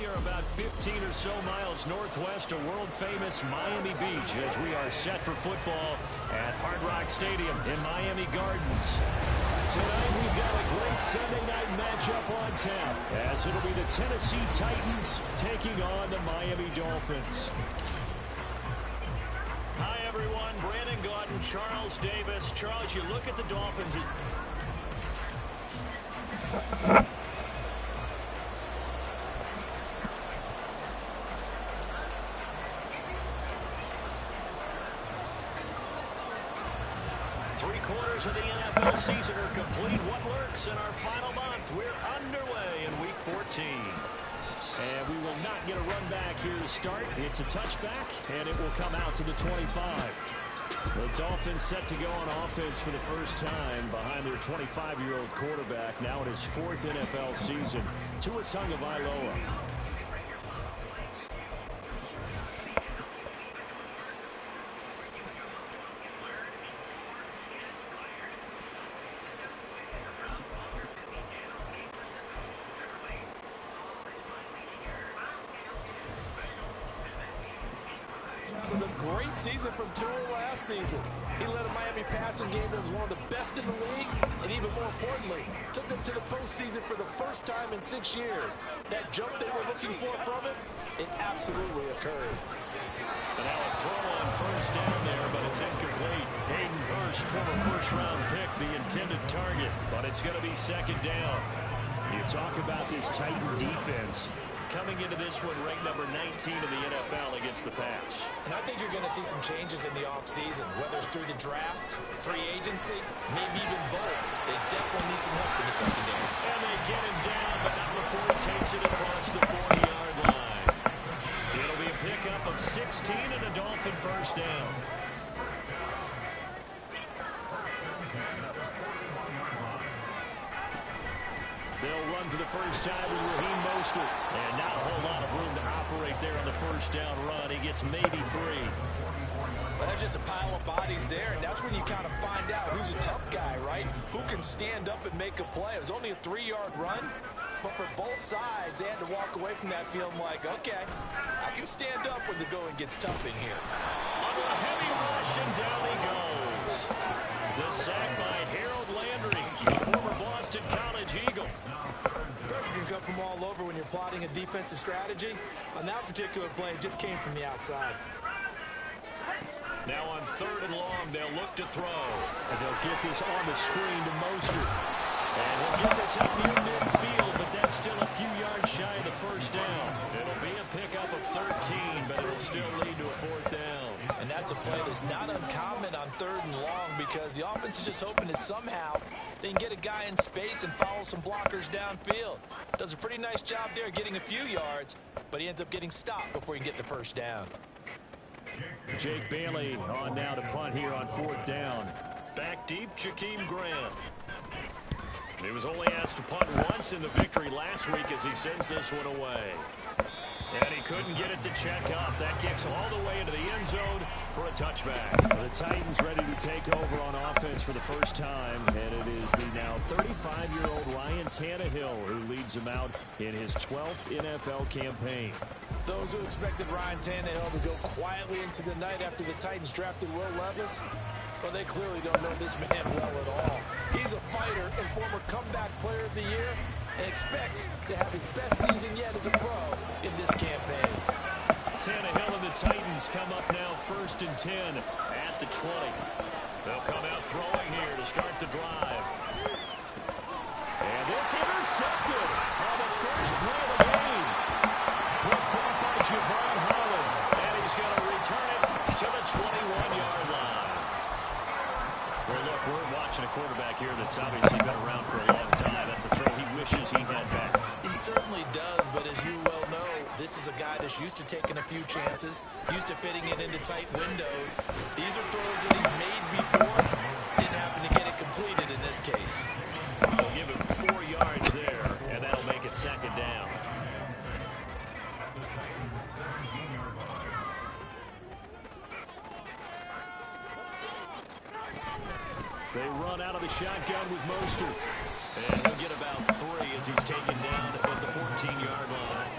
We are about 15 or so miles northwest of world-famous Miami Beach as we are set for football at Hard Rock Stadium in Miami Gardens. Tonight we've got a great Sunday night matchup on tap as it'll be the Tennessee Titans taking on the Miami Dolphins. Hi, everyone. Brandon Gaudin, Charles Davis. Charles, you look at the Dolphins. Three-quarters of the NFL season are complete. What lurks in our final month? We're underway in Week 14. And we will not get a run back here to start. It's a touchback, and it will come out to the 25. The Dolphins set to go on offense for the first time behind their 25-year-old quarterback, now in his fourth NFL season, Tua Tagovailoa. Great season from Tua last season. He led a Miami passing game that was one of the best in the league, and even more importantly, took them to the postseason for the first time in 6 years. That jump they were looking for from him, it absolutely occurred. And now a throw on first down there, but it's incomplete. Hayden Hurst, former first-round pick, the intended target, but it's going to be second down. You talk about this Titan defense. Coming into this one, ranked number 19 in the NFL against the pass. And I think you're going to see some changes in the offseason, whether it's through the draft, free agency, maybe even both. They definitely need some help in the secondary. And they get him down, but not before he takes it across the 40-yard line. It'll be a pickup of 16 and a Dolphin first down. They'll run for the first time with Raheem Mostert. And not a whole lot of room to operate there on the first down run. He gets maybe 3. Well, there's just a pile of bodies there, and that's when you kind of find out who's a tough guy, right? Who can stand up and make a play. It was only a 3-yard run, but for both sides, they had to walk away from that feeling like, okay, I can stand up when the going gets tough in here. Under a heavy rush, and down he goes. The sack by Harold Landry, the former Boston College Eagle. Pressure can come from all over when you're plotting a defensive strategy. On that particular play, it just came from the outside. Now on 3rd and long, they'll look to throw. And they'll get this on the screen to Mostert. And he'll get this out near midfield, but that's still a few yards shy of the first down. It'll be a pickup of 13, but it'll still lead to a 4th down. And that's a play that's not uncommon on 3rd and long because the offense is just hoping that somehow they can get a guy in space and follow some blockers downfield. Does a pretty nice job there getting a few yards, but he ends up getting stopped before he can get the first down. Jake Bailey on now to punt here on 4th down. Back deep, Jakeem Graham. He was only asked to punt once in the victory last week as he sends this one away. And he couldn't get it to check up. That kicks all the way into the end zone for a touchback. The Titans ready to take over on offense for the first time, and it is the now 35-year-old Ryan Tannehill who leads them out in his 12th NFL campaign. Those who expected Ryan Tannehill to go quietly into the night after the Titans drafted Will Levis, well, they clearly don't know this man well at all. He's a fighter and former comeback player of the year and expects to have his best season yet as a pro in this campaign. Tannehill and the Titans come up now 1st and 10 at the 20. They'll come out throwing here to start the drive. And this intercepted on the first play of the game. Picked up by Javon Holland. And he's going to return it to the 21-yard line. Well, look, we're watching a quarterback here that's obviously been around for a long time. That's a throw he wishes he had back. He certainly does, but as you well know, this is a guy that's used to taking a few chances, used to fitting it into tight windows. These are throws that he's made before. Didn't happen to get it completed in this case. We'll give him 4 yards there, and that'll make it second down. They run out of the shotgun with Mostert. And he'll get about 3 as he's taken down at the 14-yard line.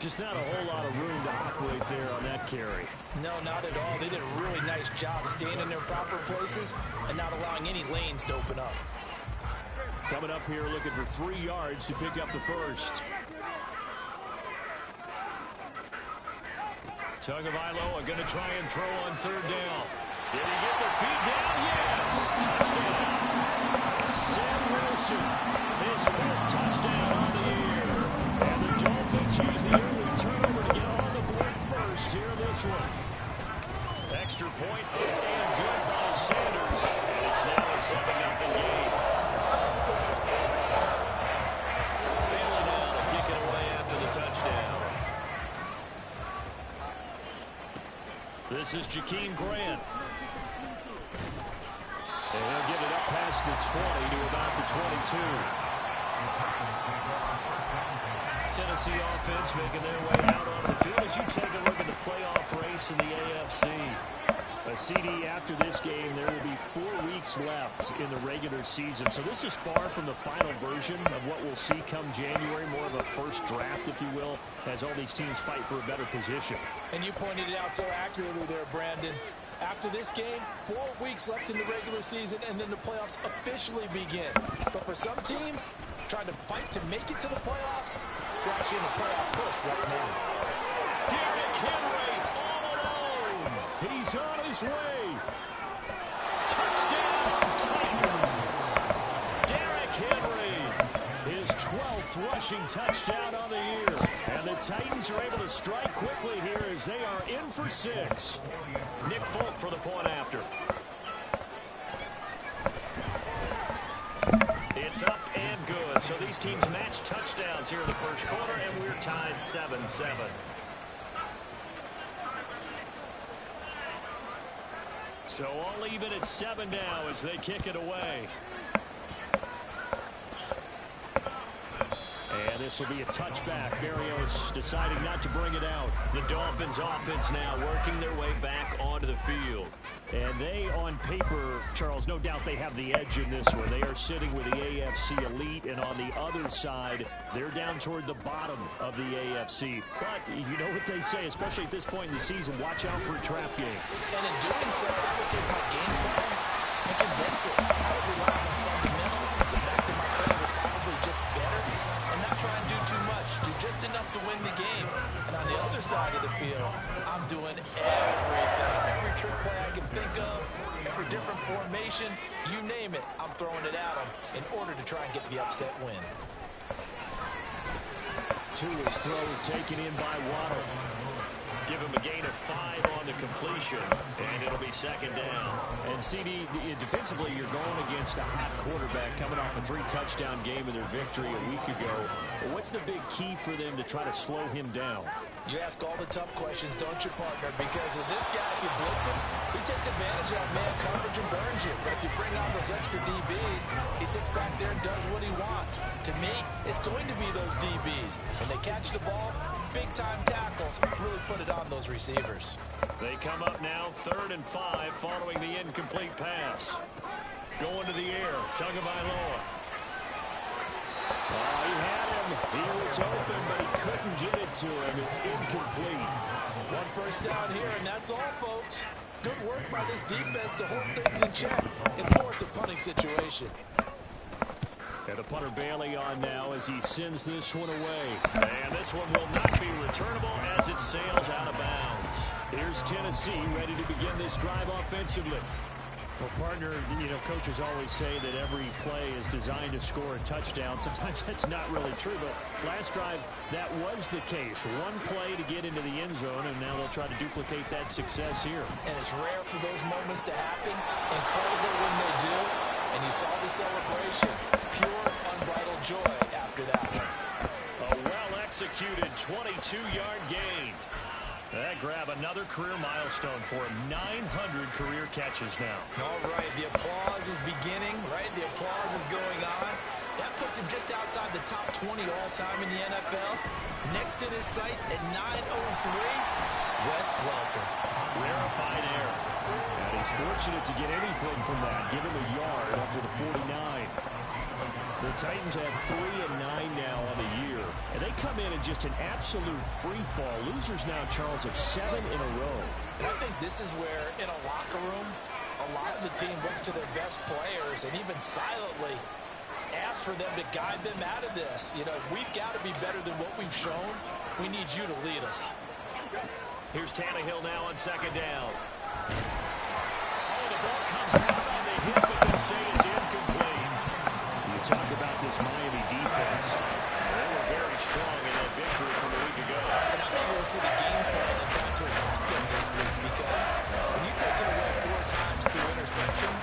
Just not a whole lot of room to operate there on that carry. No, not at all. They did a really nice job staying in their proper places and not allowing any lanes to open up. Coming up here looking for 3 yards to pick up the first. Tagovailoa going to try and throw on 3rd down. Did he get the feet down? Yes! Touchdown! Sam Wilson, his 4th touchdown on the year. And the Dolphins use the early turnover to get on the board first here in this one. Extra point up and good by Sanders. And it's now a 7-0 game. Bailey now to kick it away after the touchdown. This is Jakeem Grant. And he'll give it up past the 20 to about the 22. Tennessee offense making their way out onto the field as you take a look at the playoff race in the AFC. A CD after this game, there will be 4 weeks left in the regular season. So this is far from the final version of what we'll see come January, more of a first draft, if you will, as all these teams fight for a better position. And you pointed it out so accurately there, Brandon. After this game, 4 weeks left in the regular season, and then the playoffs officially begin. But for some teams, trying to fight to make it to the playoffs, we're actually in the playoff push right now. Derrick Henry all alone. He's on his way. Touchdown, Titans. Derrick Henry, his 12th rushing touchdown on the year. And the Titans are able to strike quickly here as they are in for 6. Nick Folk for the point after. It's up and good. So these teams match touchdowns here in the first quarter, and we're tied 7-7. So all even at 7 now as they kick it away. And this will be a touchback. Berrios deciding not to bring it out. The Dolphins offense now working their way back onto the field. And they, on paper, Charles, no doubt they have the edge in this one. They are sitting with the AFC elite, and on the other side, they're down toward the bottom of the AFC. But you know what they say, especially at this point in the season, watch out for a trap game. And in doing so, I would take my game plan and condense it. I would rely on the fundamentals, the fact that my players are probably just better, and not try and do too much, do just enough to win the game. And on the other side of the field, I'm doing everything. Every trick play I can think of, every different formation, you name it, I'm throwing it at them in order to try and get the upset win. Tua's throw is taken in by Waddle. Give him a gain of 5 on the completion, and it'll be 2nd down. And CD, defensively, you're going against a hot quarterback coming off a 3-touchdown game in their victory a week ago. What's the big key for them to try to slow him down? You ask all the tough questions, don't you, partner? Because with this guy, if you blitz him, he takes advantage of man coverage and burns you. But if you bring on those extra DBs, he sits back there and does what he wants. To me, it's going to be those DBs. When they catch the ball, big-time tackles really put it on those receivers. They come up now 3rd and 5 following the incomplete pass. Going to the air, Tagovailoa. Oh, he had him. He was open, but he couldn't get it to him. It's incomplete. 1 first down here, and that's all, folks. Good work by this defense to hold things in check and force a punting situation. And the punter Bailey on now as he sends this one away. And this one will not be returnable as it sails out of bounds. Here's Tennessee ready to begin this drive offensively. Well, partner, you know, coaches always say that every play is designed to score a touchdown. Sometimes that's not really true, but last drive, that was the case. 1 play to get into the end zone, and now they'll try to duplicate that success here. And it's rare for those moments to happen. Incredible when they do. And you saw the celebration. Pure, unbridled joy after that one. A well-executed 22-yard gain. That grab another career milestone for him. 900 career catches now. All right, the applause is beginning, right? The applause is going on. That puts him just outside the top 20 all-time in the NFL. Next in his sights at 903, Wes Welker. Rarefied air. And he's fortunate to get anything from that. Give him a yard up to the 49. The Titans have 3-9 now on the year, and they come in just an absolute free fall. Losers now, Charles, of 7 in a row. And I think this is where, in a locker room, a lot of the team looks to their best players and even silently asks for them to guide them out of this. You know, we've got to be better than what we've shown. We need you to lead us. Here's Tannehill now on second down. Oh, the ball comes out on the hit, but they say it's incomplete. You talk about this Miami defense. They were very strong in that victory from a week ago. And I'm eager to see the game plan and try to attack them this week, because when you take it away 4 times through interceptions,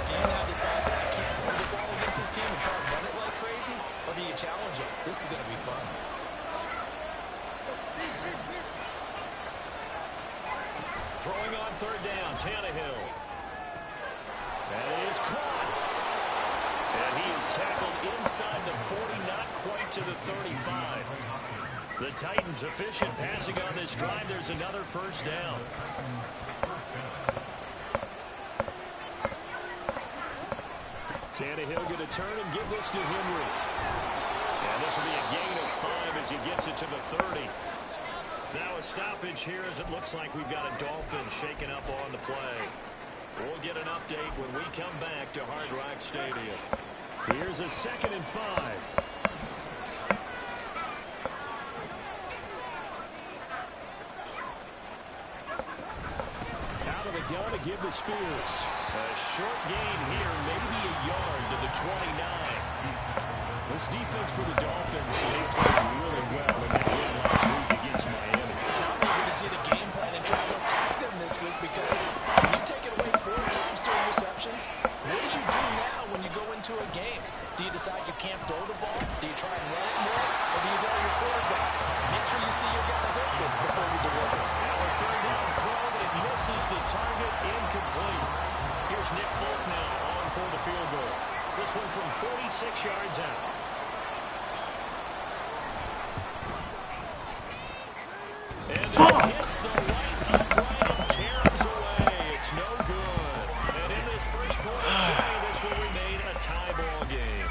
do you now decide that I can't throw the ball against this team and try to run it like crazy? Or do you challenge them? This is going to be fun. Throwing on third down, Tannehill. That is caught. And he is tackled inside the 40, not quite to the 35. The Titans efficient passing on this drive. There's another first down. Tannehill going to turn and give this to Henry. And this will be a gain of 5 as he gets it to the 30. Now a stoppage here as it looks like we've got a Dolphin shaken up on the play. We'll get an update when we come back to Hard Rock Stadium. Here's a 2nd and 5. Out of the gun to give to Spears. A short gain here, maybe a yard to the 29. This defense for the Dolphins, they played really well in that win last week against Miami. I'm eager to see the game plan and try to attack them this week, because when you take it away 4 times through interceptions, what do you do now when you go into a game? Do you decide you can't throw the ball? Do you try and run it more? Or do you tell your quarterback, make sure you see your guys open before you deliver? Now a third down throw, but it misses the target, incomplete. Here's Nick Folk now on for the field goal. This one from 46 yards out. And it hits the right upright and carries away. It's no good. And in this first quarter play, this will remain a tie ball game.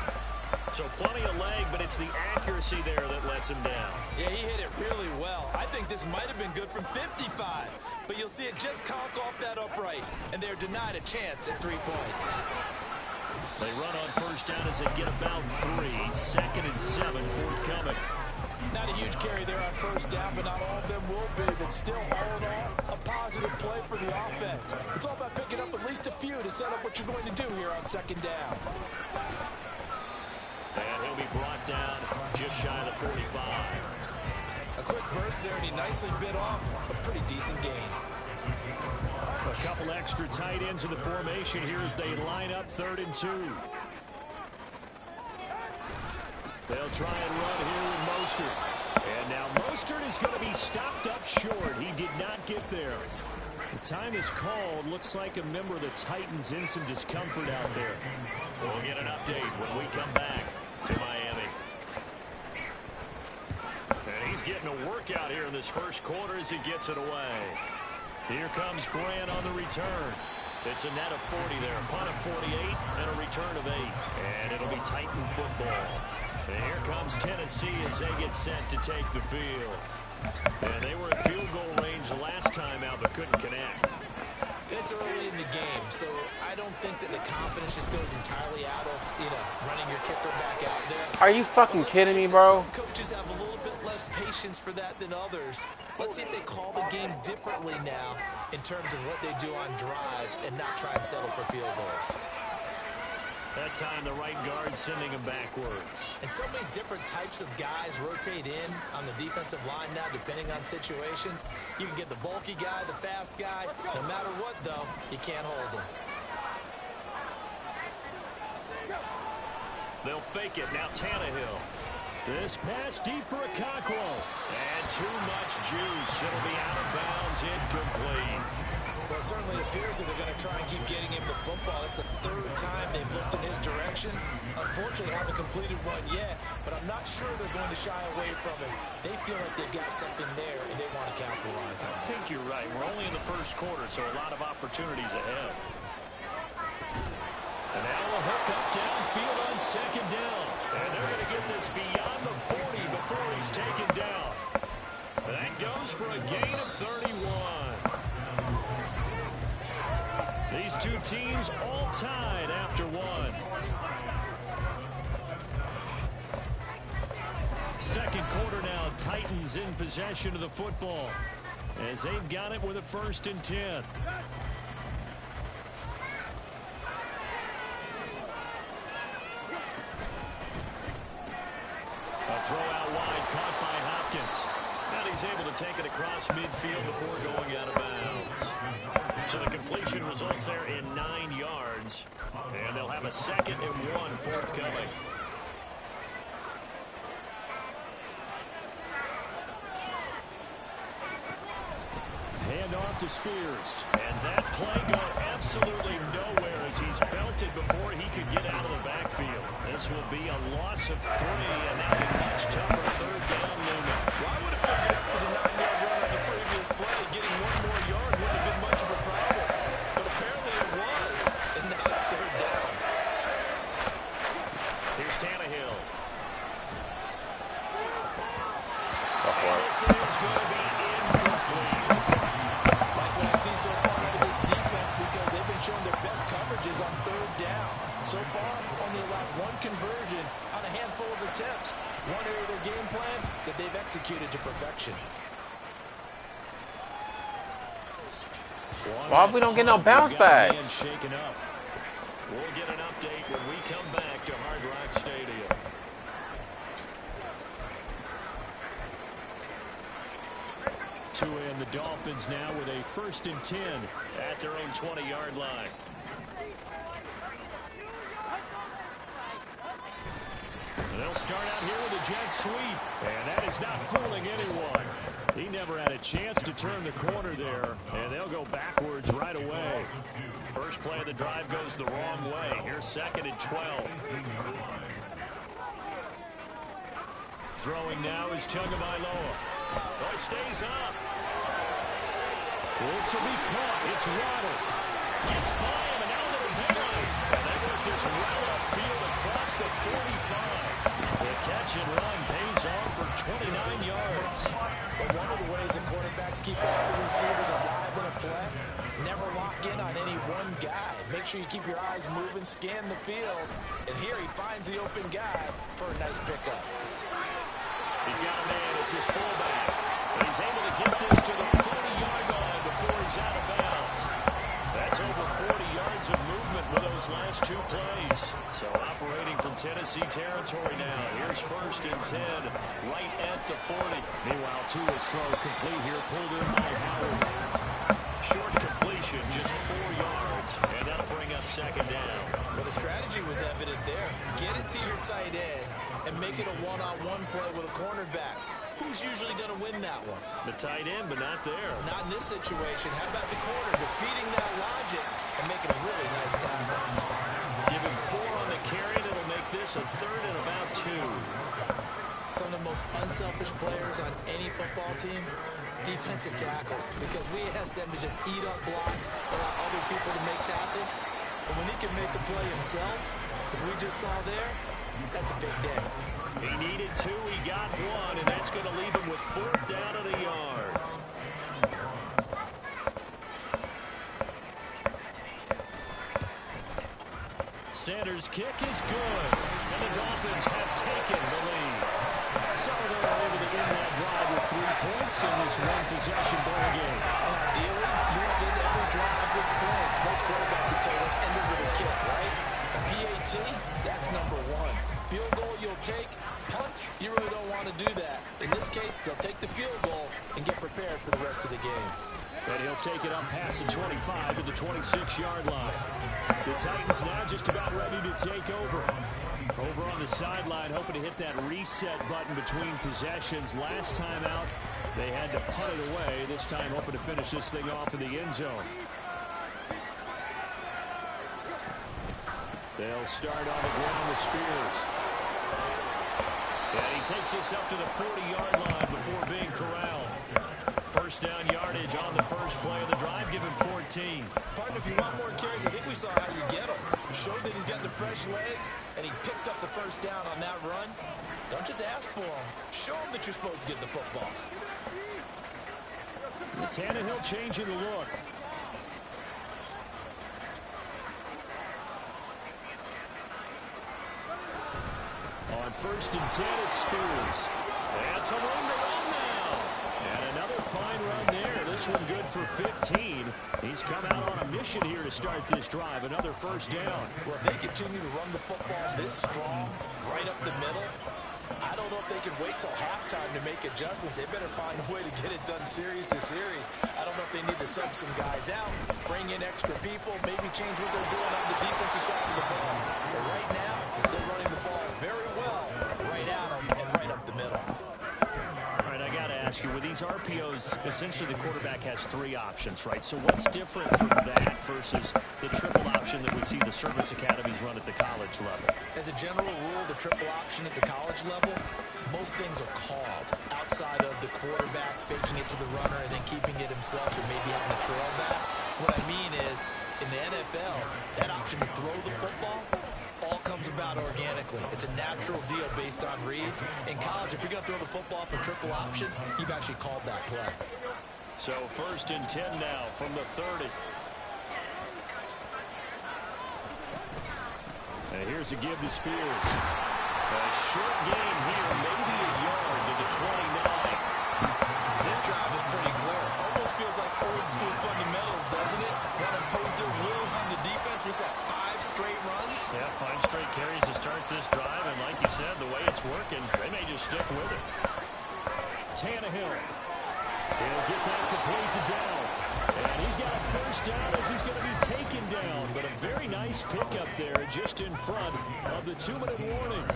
So plenty of leg, but it's the accuracy there that lets him down. Yeah, he hit it really well. I think this might have been good from 55. But you'll see it just conk off that upright, and they're denied a chance at 3 points. They run on first down as they get about 3. 2nd and 7 forthcoming. Not a huge carry there on first down, but not all of them will be. But still, all in all, a positive play for the offense. It's all about picking up at least a few to set up what you're going to do here on 2nd down. And he'll be brought down just shy of the 45. A quick burst there, and he nicely bit off a pretty decent gain. A couple extra tight ends in the formation here as they line up 3rd and 2. They'll try and run here with Mostert. And now Mostert is going to be stopped up short. He did not get there. The time is called. Looks like a member of the Titans in some discomfort out there. We'll get an update when we come back to Miami. And he's getting a workout here in this first quarter as he gets it away. Here comes Grant on the return. It's a net of 40 there. Punt of 48 and a return of 8. And it'll be Titan football. And here comes Tennessee as they get set to take the field. And they were in field goal range the last time out but couldn't connect. And it's early in the game, so I don't think that the confidence just goes entirely out of, running your kicker back out there. Are you fucking kidding me, bro? Some coaches have a little bit less patience for that than others. Let's see if they call the game differently now in terms of what they do on drives and not try and settle for field goals. That time the right guard sending him backwards. And so many different types of guys rotate in on the defensive line now depending on situations. You can get the bulky guy, the fast guy. No matter what, though, you can't hold them. They'll fake it. Now Tannehill. This pass deep for a Cockrell. And too much juice. It'll be out of bounds, incomplete. Well, it certainly appears that they're going to try and keep getting him the football. It's the 3rd time they've looked in his direction. Unfortunately, haven't completed one yet, but I'm not sure they're going to shy away from it. They feel like they've got something there, and they want to capitalize on it. I think you're right. We're only in the first quarter, so a lot of opportunities ahead. And now a hook up downfield on second down. And they're going to get this beyond the 40 before he's taken down. That goes for a gain of 31. These two teams all tied after one. Second quarter now, Titans in possession of the football as they've got it with a 1st and 10. A throw out wide caught by Hopkins. And he's able to take it across midfield before going out of bounds. So the completion results there in 9 yards. And they'll have a 2nd and 1 forthcoming. Hand off to Spears. And that play going absolutely nowhere as he's belted before he could get out of the backfield. This will be a loss of 3, and now a much tougher 3rd down looming. Well, I would have figured after the 9-yard run on the previous play, getting 1 more yard wouldn't have been much of a problem. But apparently it was, and now it's 3rd down. Here's Tannehill. This is going to be incomplete. Like what I see so far out of this defense, because they've been showing their best coverages on 3rd down. So far, only allowed 1 conversion on a handful of attempts. One area of their game plan that they've executed to perfection. Why we don't get no bounce back? Shaken up. We'll get an update when we come back to Hard Rock Stadium. And the Dolphins now with a 1st and 10 at their own 20-yard line. And they'll start out here with a jet sweep. And that is not fooling anyone. He never had a chance to turn the corner there. And they'll go backwards right away. First play of the drive goes the wrong way. Here's 2nd and 12. Throwing now is Tagovailoa. Oh, it stays up. This will be caught. It's Waddle. Gets by him and out of the tailline. And they work this well upfield across the 45. The catch and run pays off for 29 yards. But one of the ways the quarterbacks keep all the receivers alive in a play, never lock in on any one guy. Make sure you keep your eyes moving, scan the field. And here he finds the open guy for a nice pickup. He's got a man. It's his fullback. And he's able to get this to the 40-yard line before he's out of bounds. That's over 40 yards of movement with those last 2 plays. So operating from Tennessee territory now. Here's 1st and 10 right at the 40. Meanwhile, Tua's throw complete here, pulled in by Howard. Short completion, just 4 yards, and that'll bring up 2nd down. Well, the strategy was evident there. Get it to your tight end and make it a one-on-one play with a cornerback. Who's usually going to win that one? The tight end, but not there. Not in this situation. How about the corner defeating that logic and making a really nice tackle? Give him 4 on the carry, and it'll make this a 3rd and about 2. Some of the most unselfish players on any football team, defensive tackles, because we ask them to just eat up blocks, allow other people to make tackles. But when he can make a play himself, as we just saw there, that's a big day. He needed 2, he got 1, and that's going to leave him with 4th down and a yard. Sanders' kick is good, and the Dolphins have taken the lead. So they're able to end that drive with 3 points in this one-possession ball game. And ideally, you want to end every drive with points. Most quarterbacks have told us ended with a kick, right? PAT, that's number 1. Field goal you'll take. Punts, you really don't want to do that. In this case, they'll take the field goal and get prepared for the rest of the game. And he'll take it up past the 25 to the 26-yard line. The Titans now just about ready to take over. Over on the sideline, hoping to hit that reset button between possessions. Last time out, they had to punt it away. This time, hoping to finish this thing off in the end zone. They'll start on the ground with Spears. And he takes this up to the 40-yard line before being corralled. first down yardage on the first play of the drive. Give him 14. Partner, if you want more carries, I think we saw how you get him. Showed that he's got the fresh legs, and he picked up the first down on that run. Don't just ask for him. Show him that you're supposed to get the football. Tannehill changing the look. On 1st and 10, it's Spears. And some room to run now. And another fine run there. This one good for 15. He's come out on a mission here to start this drive. Another first down. Well, if they continue to run the football this strong, right up the middle, I don't know if they can wait till halftime to make adjustments. They better find a way to get it done series to series. I don't know if they need to sub some guys out, bring in extra people, maybe change what they're doing on the defensive side of the ball. But right now, they're running the ball very well, right at them and right up the middle. All right, I got to ask you, with these RPOs, essentially the quarterback has 3 options, right? So what's different from that versus the triple option that we see the service academies run at the college level? As a general rule, the triple option at the college level, most things are called outside of the quarterback faking it to the runner and then keeping it himself and maybe having a trail back. What I mean is, in the NFL, that option to throw the football all comes about organically. It's a natural deal based on reads. In college, if you're going to throw the football for triple option, you've actually called that play. So 1st and 10 now from the 30. And here's a give to Spears. A short gain here, maybe a yard to the 29. This drive is pretty clear. Almost feels like old school fundamentals, doesn't it? Want to impose their will on the defense. Was that 5 straight runs? Yeah, 5 straight carries to start this drive. And like you said, the way it's working, they may just stick with it. Tannehill. He'll get that complete to down. And he's got a first down as he's going to be taken down. But a very nice pickup there just in front of the 2-minute warning.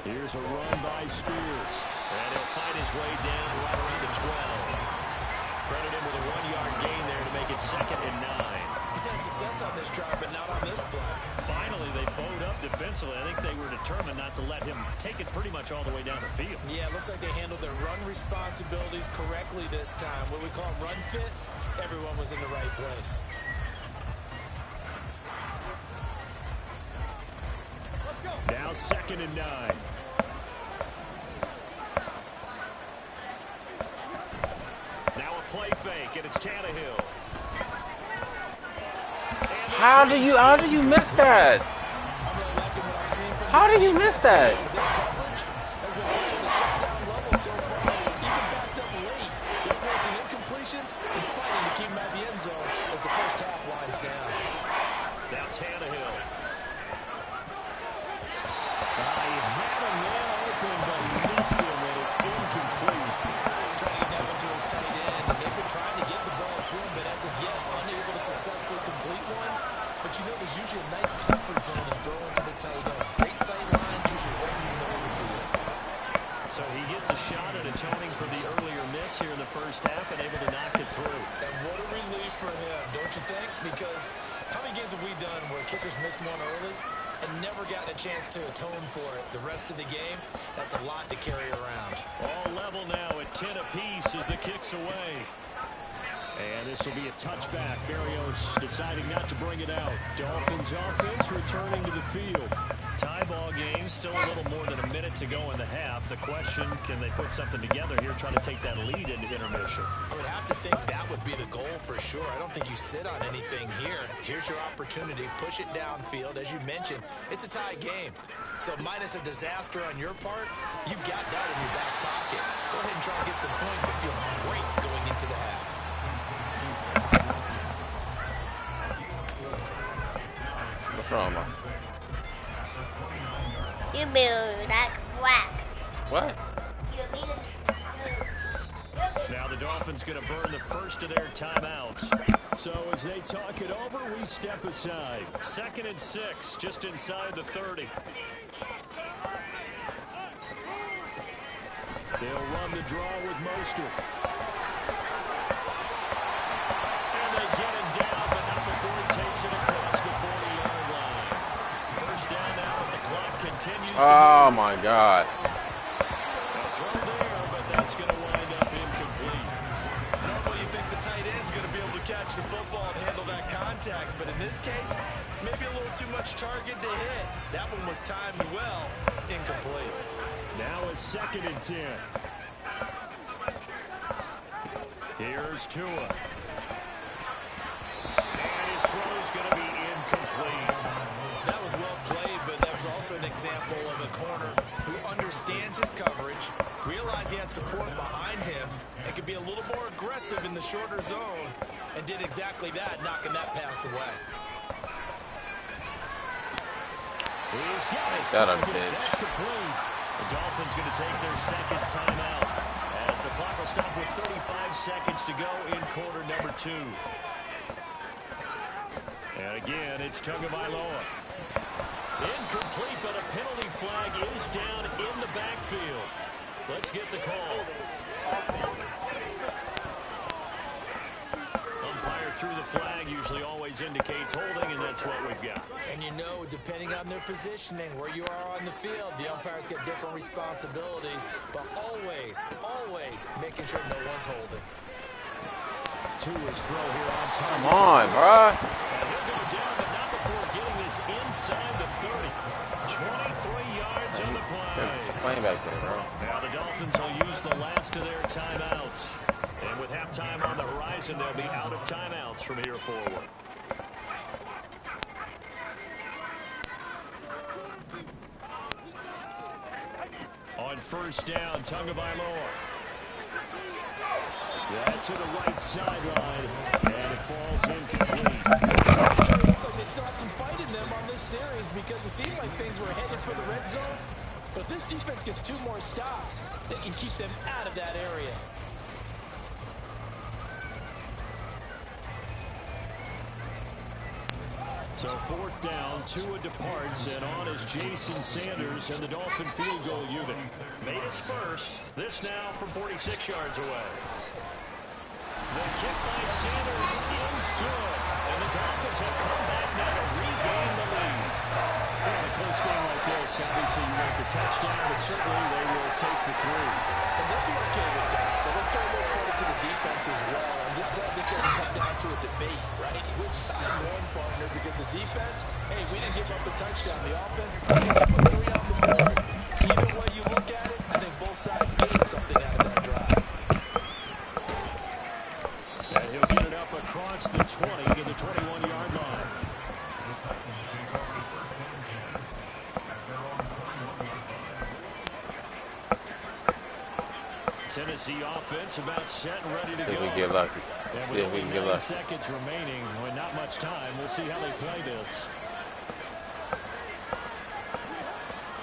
Here's a run by Spears. And he'll fight his way down right around the 12. Credit him with a 1-yard gain there to make it 2nd and 9. He's had success on this drive, but not on this play. Finally, they bowed up defensively. I think they were determined not to let him take it pretty much all the way down the field. Yeah, it looks like they handled their run responsibilities correctly this time. What we call run fits, everyone was in the right place. Now 2nd and 9. Now a play fake, and it's Tannehill. How do you miss that? How did you miss that? Now Tannehill. He had a man open, but he missed him, and it's incomplete. Trying to get that one to his tight end, and they've been trying to get the ball to him, but as of yet, unable to successfully complete one. But you know, there's usually a nice comfort zone in throwing to the tight end. Great sight lines, usually right in the middle of the field. So he gets a shot at atoning for the earlier miss here in the first half and able to knock it through. And what a relief for him, don't you think? Because how many games have we done where kickers missed one early and never gotten a chance to atone for it the rest of the game? That's a lot to carry around. All level now at 10 apiece as the kick's away. And this will be a touchback. Berrios deciding not to bring it out. Dolphins offense returning to the field. Tie ball game, still a little more than a minute to go in the half. The question, can they put something together here, try to take that lead into intermission? I would have to think that would be the goal for sure. I don't think you sit on anything here. Here's your opportunity. Push it downfield. As you mentioned, it's a tie game. So minus a disaster on your part, you've got that in your back pocket. Go ahead and try and get some points and feel great going into the half. What's wrong, man? You build that whack. What? Now the Dolphins going to burn the first of their timeouts. So as they talk it over, we step aside. 2nd and 6, just inside the 30. They'll run the draw with Mostert. Oh my God. A throw there, but that's going to wind up incomplete. Normally you think the tight end's going to be able to catch the football and handle that contact, but in this case, maybe a little too much target to hit. That one was timed well, incomplete. Now a 2nd and 10. Here's Tua. And his throw's going to be incomplete. That was well played, but that was also an example of a corner who understands his coverage, realized he had support behind him, and could be a little more aggressive in the shorter zone, and did exactly that, knocking that pass away. He's got his Got him, target. That's complete. The Dolphins going to take their 2nd timeout as the clock will stop with 35 seconds to go in quarter number 2. And again, it's Tagovailoa. Incomplete, but a penalty flag is down in the backfield. Let's get the call. Umpire threw the flag, usually always indicates holding, and that's what we've got. And you know, depending on their positioning, where you are on the field, the umpires get different responsibilities, but always, always making sure no one's holding. Tua's throw here on time. Come on, bro. And he'll go down, but not before getting this inside the 30. 23 yards on the play. Playing back there, bro. Now the Dolphins will use the last of their timeouts. And with halftime on the horizon, they'll be out of timeouts from here forward. On 1st down, Tagovailoa. Yeah, to the right sideline, and it falls incomplete. Sure, it looks like they still have some fight in them on this series because it seemed like things were headed for the red zone. But if this defense gets 2 more stops, they can keep them out of that area. So 4th down, Tua departs, and on is Jason Sanders and the Dolphin field goal unit. Made its first, this now from 46 yards away. The kick by Sanders is good, and the Dolphins have come back now to regain the lead. In a close game like this, obviously you want the touchdown, but certainly they will take the 3. And they'll be okay with that. But let's throw a little credit to the defense as well. I'm just glad this doesn't come down to a debate, right? Which side won, partner? Because the defense, hey, we didn't give up a touchdown. The offense, we didn't put 3 on the board. Either way you look at it, I think both sides gained something out of that drive. And he'll get it up across the 20 to the 21-yard line. Tennessee offense about set and ready to go. If we get lucky. And See with if we only can get 9 lucky. seconds remaining, with not much time, we'll see how they play this.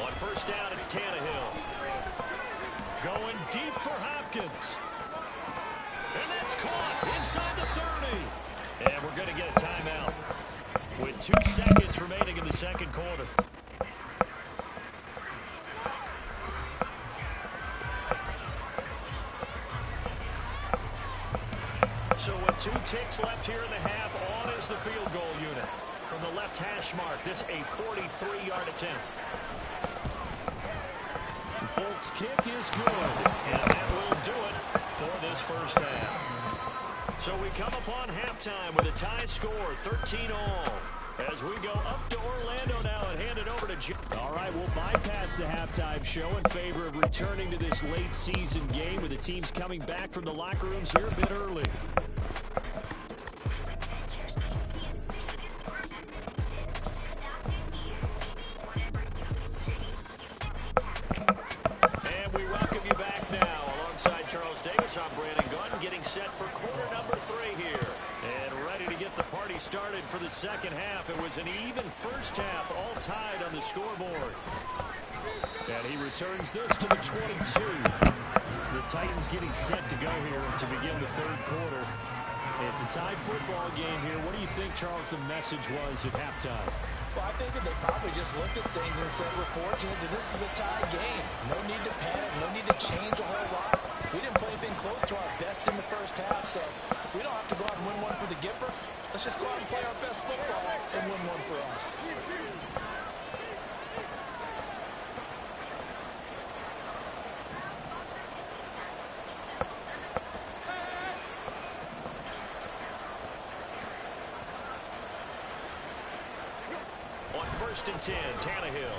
On 1st down, it's Tannehill. Going deep for Hopkins. And that's caught inside the 30. And we're going to get a timeout with 2 seconds remaining in the 2nd quarter. So with 2 ticks left here in the half, on is the field goal unit. From the left hash mark, this a 43-yard attempt. Folks' kick is good, and that will do it for this 1st half. So we come upon halftime with a tie score, 13-all. As we go up to Orlando now and hand it over to Jim. All right, we'll bypass the halftime show in favor of returning to this late season game with the teams coming back from the locker rooms here a bit early. And we welcome you back now. Alongside Charles Davis, I'm Brandon Gunn, getting set for quarter number 3 here. And ready to get the party started for the 2nd half. It was an even 1st half, all tied on the scoreboard. And he returns this to the 22. The Titans getting set to go here to begin the 3rd quarter. It's a tied football game here. What do you think, Charles, the message was at halftime? Well, I think that they probably just looked at things and said, we're fortunate that this is a tie game. No need to panic, no need to change a whole lot. We didn't play anything close to our best in the 1st half, so we don't have to go out and win one for the Gipper. Let's just go out and play our best football and win one for us. first and 10. Tannehill.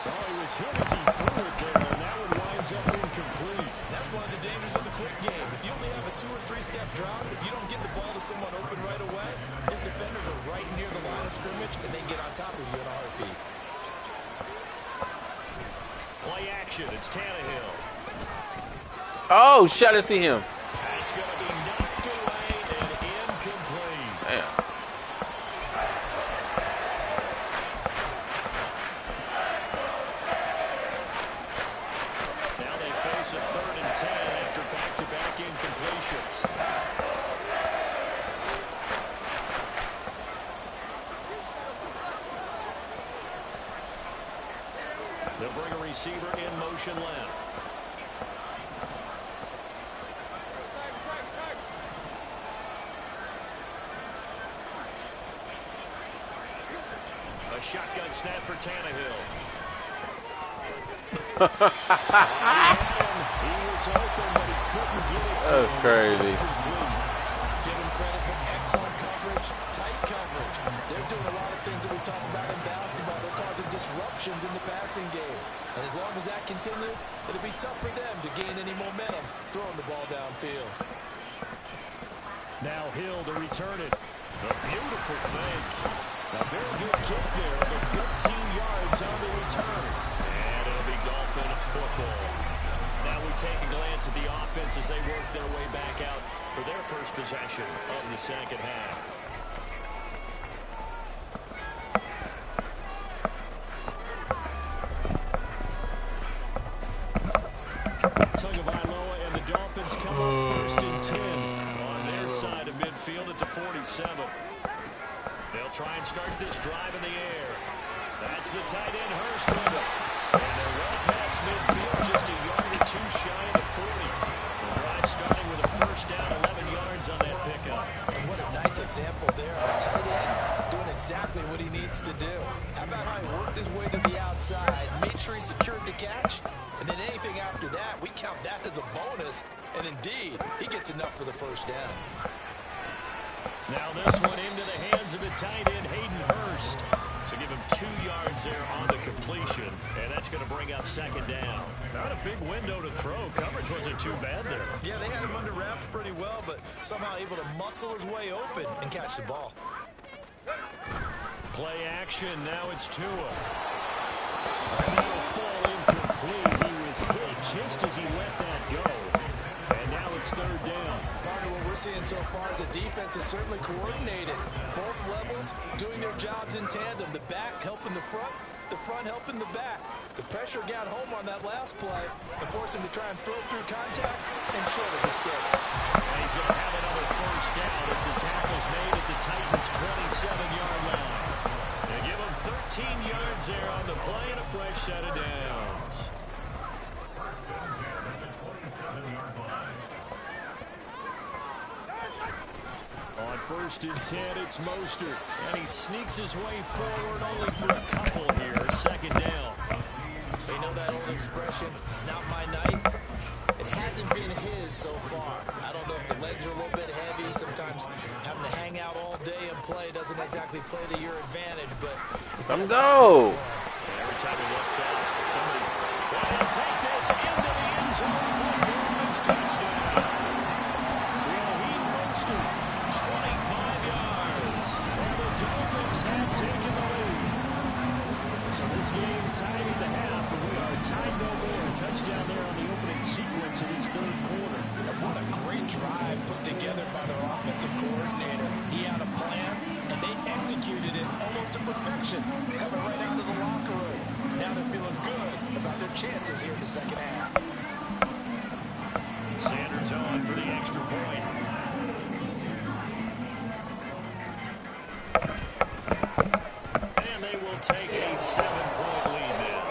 Oh, he was hit as he threw it there, and that one winds up incomplete. That's one of the dangers of the quick game. If you only have a 2- or 3-step drop, if you don't get the ball to someone open right away, his defenders are right near the line of scrimmage, and they get on top of you in a heartbeat. Play action. It's Tannehill. Oh, shit, I didn't see him. That's going to be knocked away and incomplete. Damn. Now they face a 3rd and 10 after back-to-back incompletions. They'll bring a receiver in motion left. A shotgun snap for Tannehill. He was open, but he couldn't get it to him. That's crazy. Give him credit for excellent coverage, tight coverage. They're doing a lot of things that we talk about in basketball. They're causing disruptions in the passing game. And as long as that continues, it'll be tough for them to gain any momentum throwing the ball downfield. Now Hill to return it. A beautiful fake. A very good kick there, but 15 yards on the return. And it'll be Dolphin football. Now we take a glance at the offense as they work their way back out for their first possession of the second half. Tagovailoa and the Dolphins come up 1st and 10 on their side of midfield at the 47. They'll try and start this drive in the air. That's the tight end Hurst with it. And they're well past midfield, just a yard or two shy of the 40. The drive starting with a first down, 11 yards on that pickup. And what a nice example there of a tight end doing exactly what he needs to do. How about how he worked his way to the outside, made sure he secured the catch, and then anything after that, we count that as a bonus. And indeed, he gets enough for the first down. Now this one into the hands of the tight end, Hayden Hurst. So give him 2 yards there on the completion, and that's going to bring up 2nd down. Not a big window to throw. Coverage wasn't too bad there. Yeah, they had him under wraps pretty well, but somehow able to muscle his way open and catch the ball. Play action. Now it's Tua. And that'll fall incomplete. He was hit just as he let that go. And now it's 3rd down. Part of what we're seeing so far is the defense is certainly coordinated. Both levels doing their jobs in tandem. The back helping the front helping the back. The pressure got home on that last play and forced him to try and throw through contact and short of the sticks. And he's going to have another first down as the tackle's made at the Titans' 27-yard line. They give him 13 yards there on the play and a fresh set of downs. On 1st and 10, it's Mostert. And he sneaks his way forward only for a couple here. 2nd down. They know that old expression, it's not my night. It hasn't been his so far. I don't know if the legs are a little bit heavy. Sometimes having to hang out all day and play doesn't exactly play to your advantage, but it's Come go. Every time he looks out, somebody's going to take this into the end zone for a Dolphins touchdown. Raheem Mostert, 25 yards. And the Dolphins have taken the lead. So this game tied at the half, but we are tied no more. Touchdown there on the opening sequence of this 3rd quarter. And what a great drive put together by their offensive coordinator. He had a plan, and they executed it almost to perfection, coming right out of the locker room. Now they're feeling good about their chances here in the second half. Sanders on for the extra point. And they will take a 7-point lead now.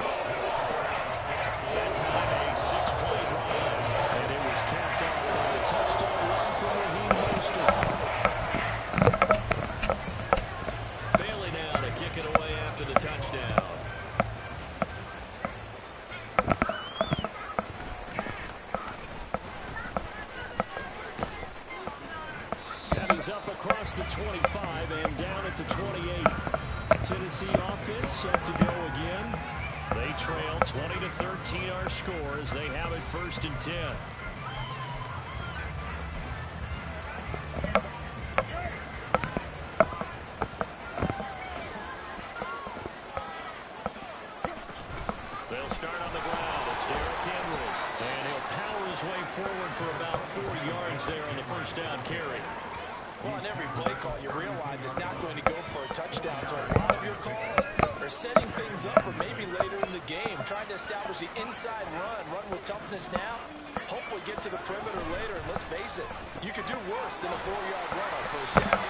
That time a 6-play drive. And it was capped off by a touchdown run from Raheem Mostert. Bailey now to kick it away after the touchdown. He's up across the 25 and down at the 28. Tennessee offense set to go again. They trail 20-13 our score as they have it 1st and 10. They'll start on the ground. It's Derrick Henry. And he'll power his way forward for about 4 yards there on the 1st down carry. Well, on every play call, you realize it's not going to go for a touchdown. So a lot of your calls are setting things up for maybe later in the game, trying to establish the inside run with toughness now, hopefully get to the perimeter later. And let's face it, you could do worse than a 4-yard run on 1st down.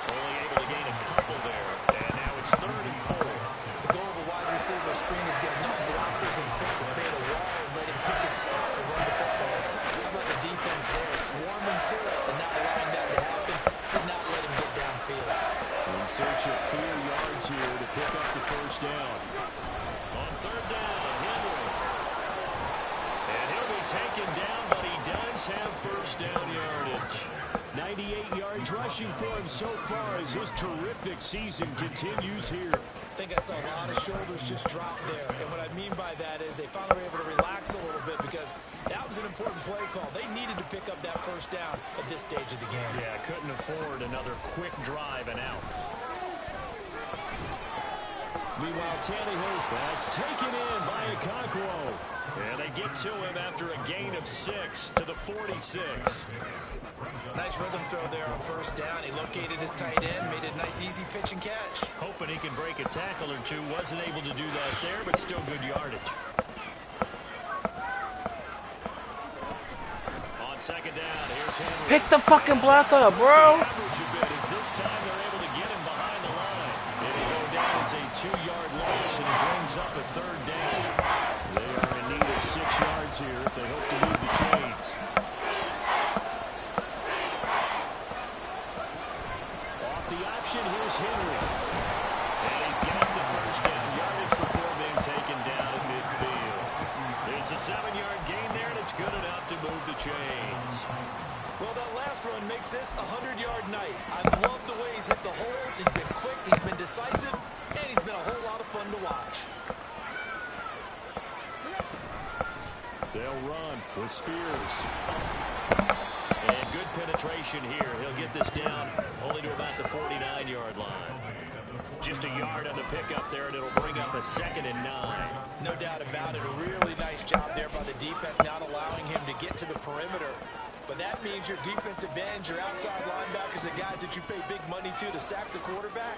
Only able to gain a couple there, and now it's 3rd and 4. The goal of a wide receiver screen is get enough blockers in front to create a wall and let him pick his spot to run the football. How about the defense there, swarming to it and not allowing that to happen, did not let him get downfield. In search of 4 yards here to pick up the 1st down. On 3rd down, Henry. And he'll be taken down, but he does have 1st down yardage. 98 yards rushing for him so far as his terrific season continues here. I think I saw a lot of shoulders just drop there. And what I mean by that is they finally were able to relax a little bit because that was an important play call. They needed to pick up that 1st down at this stage of the game. Yeah, couldn't afford another quick drive and out. Meanwhile, Tannehill's that's taken in by Okonkwo. And they get to him after a gain of 6 to the 46. Nice rhythm throw there on 1st down. He located his tight end, made a nice easy pitch and catch. Hoping he can break a tackle or two. Wasn't able to do that there, but still good yardage. On 2nd down, here's Henry. Pick the fucking block up, bro. Average a bit as this time they're able to get him behind the line. It'll go down as a 2-yard loss, and it brings up a 3rd down. They are in need of 6 yards here if they hope to move the chains. Off the option, here's Henry. And he's got the 1st down yardage before being taken down at midfield. It's a 7-yard gain there, and it's good enough to move the chains. Well, that last run makes this a 100-yard night. I've loved the way he's hit the holes. He's been quick, he's been decisive, and he's been a whole lot of fun to watch. They'll run with Spears. And good penetration here. He'll get this down only to about the 49-yard line. Just a yard on the pickup there, and it'll bring up a 2nd and 9. No doubt about it. A really nice job there by the defense, not allowing him to get to the perimeter. But that means your defensive ends, your outside linebackers, the guys that you pay big money to sack the quarterback,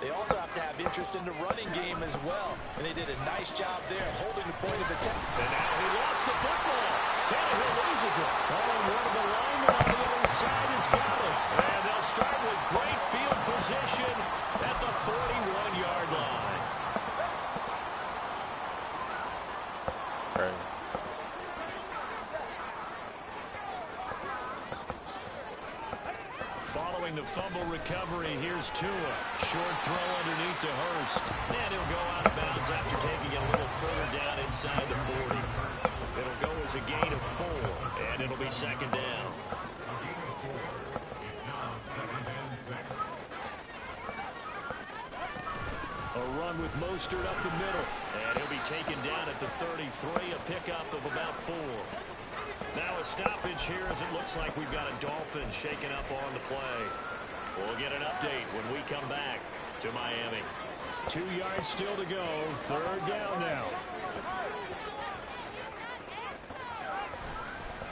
they also have to have interest in the running game as well. And they did a nice job there holding the point of attack. And now he lost the football. Tannehill loses it. Oh, and one of the linemen on the other side has got it. And they'll start with great field position at the 41-yard line. Right. Following the fumble recovery, here's Tua. Short throw underneath to Hurst. And he'll go out of bounds after taking it a little further down inside the 40. It'll go as a gain of 4, and it'll be 2nd down. A run with Mostert up the middle. And he'll be taken down at the 33, a pickup of about 4. Now a stoppage here as it looks like we've got a Dolphins shaking up on the play. We'll get an update when we come back to Miami. 2 yards still to go. 3rd down now.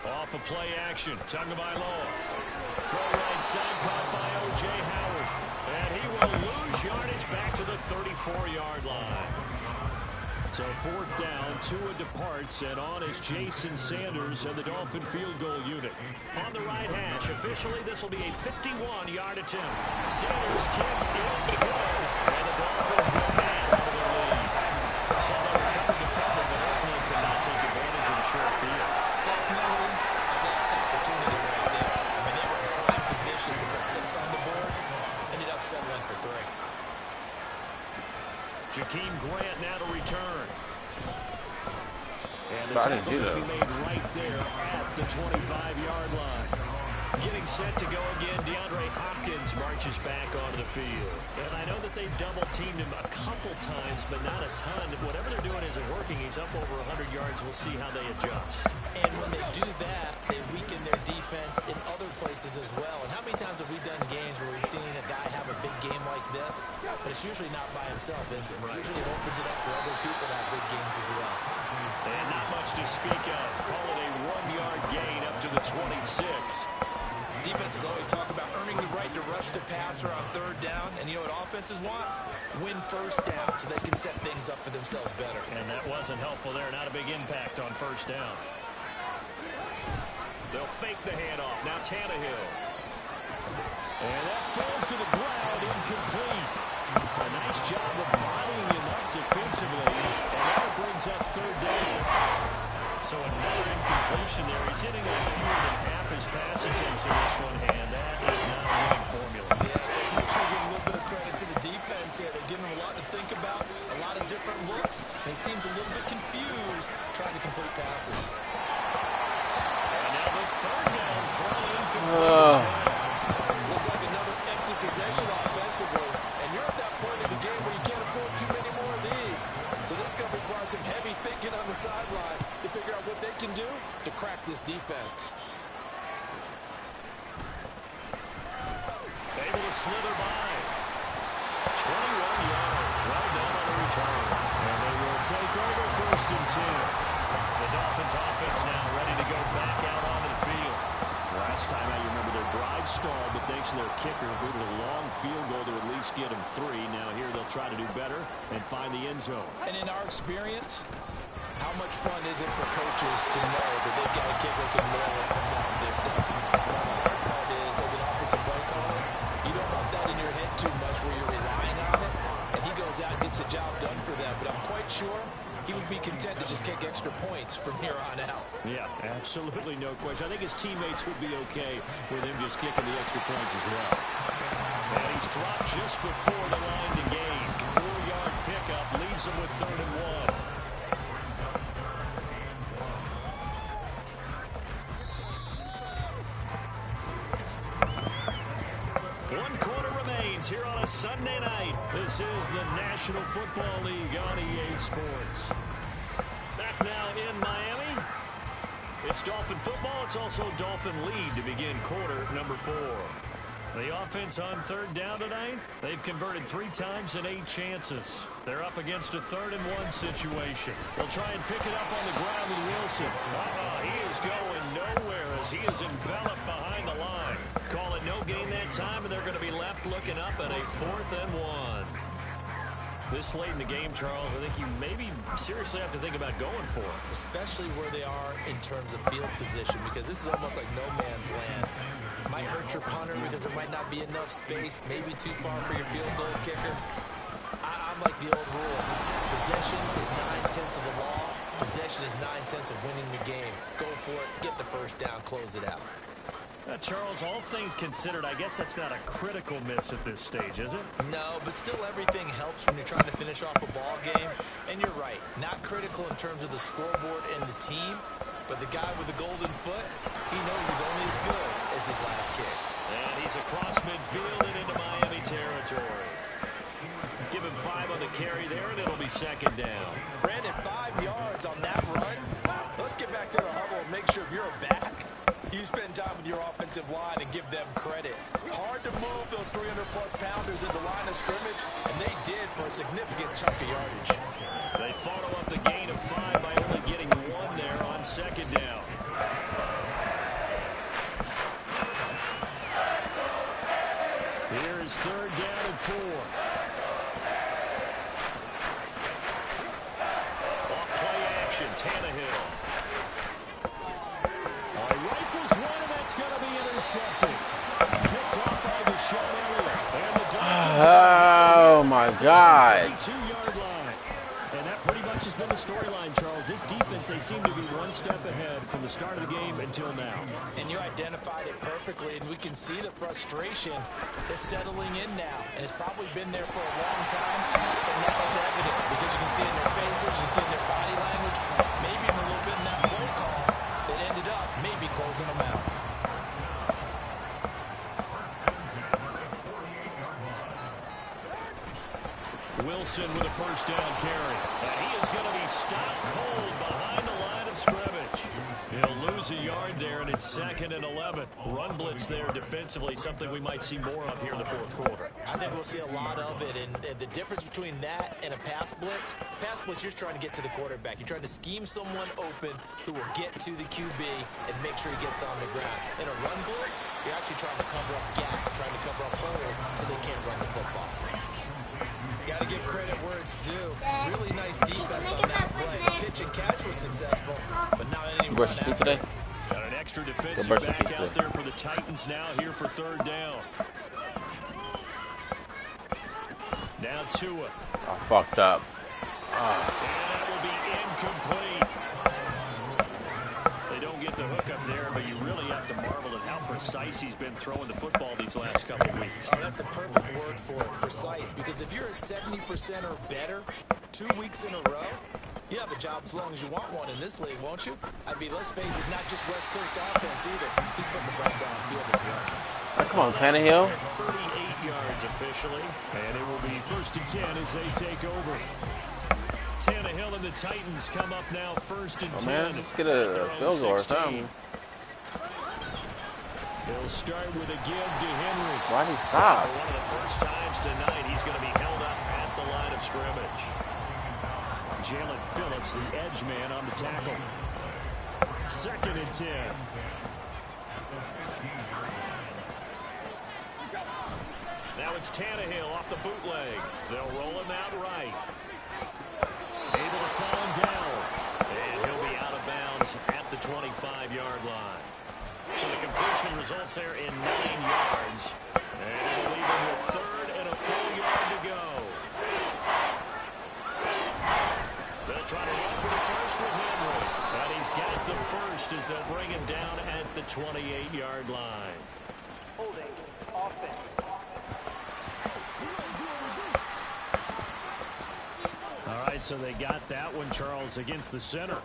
Off of play action. Tagovailoa. Throw right side caught by O.J. Howard. And he will lose yardage back to the 34-yard line. So 4th down, Tua departs, and on is Jason Sanders and the Dolphin field goal unit. On the right hash, officially this will be a 51-yard attempt. Sanders' kick is good, and the Dolphins will add to their lead. So they recovered the fumble, but ultimately could not take advantage of the short field. Definitely a lost opportunity right there. I mean, they were in prime position with the 6 on the board. Ended up settling for 3. Jakeem Grant now to return. And the I didn't tackle do will that. be made right there at the 25-yard line. Getting set to go again, DeAndre Hopkins marches back onto the field. And I know that they've double-teamed him a couple times, but not a ton. Whatever they're doing isn't working. He's up over 100 yards. We'll see how they adjust. And when they do that, they weaken their defense in other places as well. And how many times have we done games where we've seen a guy have a big game like this? But it's usually not by himself, is it? Right. Usually it opens it up for other people to have big games as well. And not much to speak of. Call it a 1-yard gain up to the 26. Defenses always talk about earning the right to rush the passer on third down. And you know what offenses want? Win first down so they can set things up for themselves better. And that wasn't helpful there. Not a big impact on first down. They'll fake the handoff. Now Tannehill. And that falls to the ground, incomplete. A nice job of bodying him up defensively. And that brings up third down. So another incompletion there. He's hitting on fewer than half his pass attempts in this one, and that is not a winning formula. Yes, let's make sure we give a little bit of credit to the defense here. They're giving him a lot to think about, a lot of different looks, and he seems a little bit confused trying to complete passes. And now the third down throw incomplete. Looks like another empty possession offensively, and you're at that point in the game where you can't afford too many more of these. So this is going to require some heavy thinking on the sideline to figure out what they can do to crack this defense. Able to slither by. 21 yards. Well done on the return. And they will take over 1st and 10. The Dolphins offense now ready to go back out onto the field. Last time I remember their drive stalled, but thanks to their kicker, booted a long field goal to at least get them 3. Now here they'll try to do better and find the end zone. And in our experience, how much fun is it for coaches to know that they've got a kicker who can nail it from long distance? Well, the hard part is, as an offensive play caller, you don't want that in your head too much where you're relying on it, and he goes out and gets the job done for them. But I'm quite sure he would be content to just kick extra points from here on out. Yeah, absolutely no question. I think his teammates would be okay with him just kicking the extra points as well. And he's dropped just before the line to gain. 4-yard pickup leaves him with 3rd and 1. Here on a Sunday night. This is the National Football League on EA Sports. Back now in Miami. It's Dolphin football. It's also Dolphin lead to begin quarter number 4. The offense on 3rd down tonight. They've converted 3 times in 8 chances. They're up against a 3rd and 1 situation. They'll try and pick it up on the ground with Wilson. He is going nowhere as he is enveloped behind the line. Call it no gain that time, and they're going to be left looking up at a 4th and 1. This late in the game, Charles, I think you maybe seriously have to think about going for it. Especially where they are in terms of field position, because this is almost like no man's land. Might hurt your punter because there might not be enough space, maybe too far for your field goal kicker. I'm like the old rule. Possession is 9/10 of the law. Possession is 9/10 of winning the game. Go for it, get the first down, close it out. Charles, all things considered, I guess that's not a critical miss at this stage, is it? No, but still everything helps when you're trying to finish off a ball game. And you're right, not critical in terms of the scoreboard and the team, but the guy with the golden foot, he knows he's only as good as his last kick. And he's across midfield and into Miami territory. Give him 5 on the carry there, and it'll be 2nd down. Brandon, 5 yards on that run. Let's get back to the huddle and make sure if you're a back, you spend time with your offensive line and give them credit. Hard to move those 300-plus pounders in the line of scrimmage, and they did for a significant chunk of yardage. They follow up the gain of 5 by only getting 1 there on 2nd down. Here is 3rd down and 4. Off play action, Tannehill. Rifles one, and that's going to be intercepted. Picked off by Deshaun Elliott. And the Dolphins Oh, my God. 2-yard line. And that pretty much has been the storyline, Charles. This defense, they seem to be one step ahead from the start of the game until now. And you identified it perfectly, and we can see the frustration that's settling in now. And it's probably been there for a long time, but now it's evident because you can see it in their faces, you see it in their body language, maybe even a little bit in that play call that ended up maybe closing them out. Wilson with a first down carry. And he is going to be stopped cold behind the line of scrimmage. He'll lose a yard there, and it's 2nd and 11. Run blitz there defensively, something we might see more of here in the fourth quarter. I think we'll see a lot of it, and the difference between that and a pass blitz, you're trying to get to the quarterback. You're trying to scheme someone open who will get to the QB and make sure he gets on the ground. In a run blitz, you're actually trying to cover up gaps, trying to cover up holes so they can't run the football. Got to give credit where it's due. Really nice defense on that play. The pitch and catch was successful, but not any run after. Got an extra defensive back out there for the Titans now here for 3rd down. Now Tua. I fucked up. And that will be incomplete. They don't get the hook up there, but you really have to marvel at how precise he's been throwing the football these last couple of weeks. Oh, that's the perfect word for it, precise, because if you're at 70% or better 2 weeks in a row, you have a job as long as you want one in this league, won't you? I mean, let's face it, it's not just West Coast offense either. He's putting the ball downfield as well. Oh, come on, Tannehill. 38 yards officially, and it will be 1st and 10 as they take over. Tannehill and the Titans come up now 1st and 10. Man, let's get a field goal or something. They'll start with a give to Henry. Why'd he stop? For one of the first times tonight, he's going to be held up at the line of scrimmage. Jalen Phillips, the edge man, on the tackle. 2nd and 10. Now it's Tannehill off the bootleg. They'll roll him out right. Able to fall him down. And he'll be out of bounds at the 25-yard line. So the completion results there in 9 yards. And it'll leave him with 3rd and a full yard to go. They'll try to run for the first with Henry. And he's got the first as they'll bring him down at the 28-yard line. Holding offense. All right, so they got that one, Charles, against the center.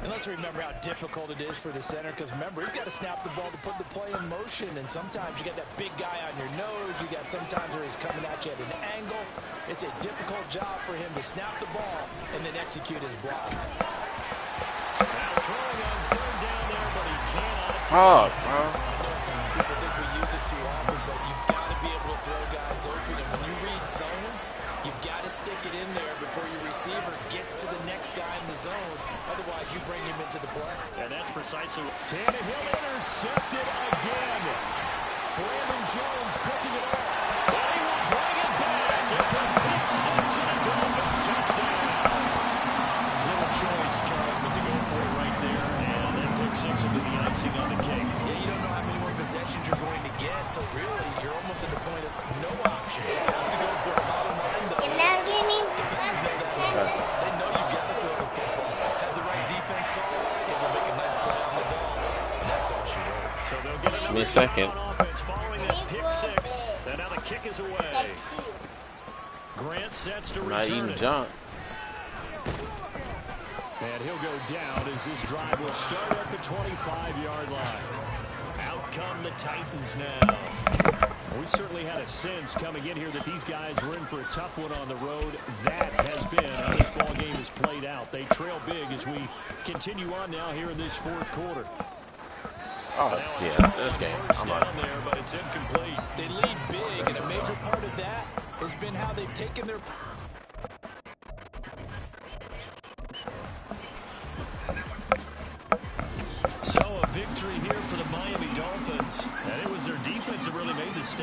And let's remember how difficult it is for the center, because remember, he's got to snap the ball to put the play in motion, and sometimes you got that big guy on your nose. You got sometimes where he's coming at you at an angle. It's a difficult job for him to snap the ball and then execute his block. Now throwing on 3rd down there, but he cannot. Oh, I know at times people think we use it too often, but you've got to be able to throw guys open, and when you read zone, you've got to stick it in there before your receiver gets to the next guy in the zone. Otherwise, you bring him into the play. And that's precisely what Tannehill intercepted again. Brandon Jones picking it up. They will bring it back. It's a pick six and a Dolphins touchdown. Little choice, Charles, but to go for it right there. And that pick six will be the icing on the cake. Yeah, you don't know how many more possessions you're going to get, so really, you're almost at the point of no options. You have to go for it. Bottom line, though, You're not getting they know you got to throw the football. Have the right defense call, it will make a nice play on the ball, and that's all she wrote. So they'll get Give me a another second. shot on offense following that pick six. And now the kick is away. Grant sets to I'm not return eating it. junk. And he'll go down as this drive will start at the 25-yard line. Out come the Titans now. We certainly had a sense coming in here that these guys were in for a tough one on the road. That has been how this ball game has played out. They trail big as we continue on now here in this 4th quarter. Oh, yeah, this game. First I'm on. down there, but it's incomplete. They lead big, and a major part of that has been how they've taken their... So a victory here for the Miami Dolphins. And it was their defense that really made the statement.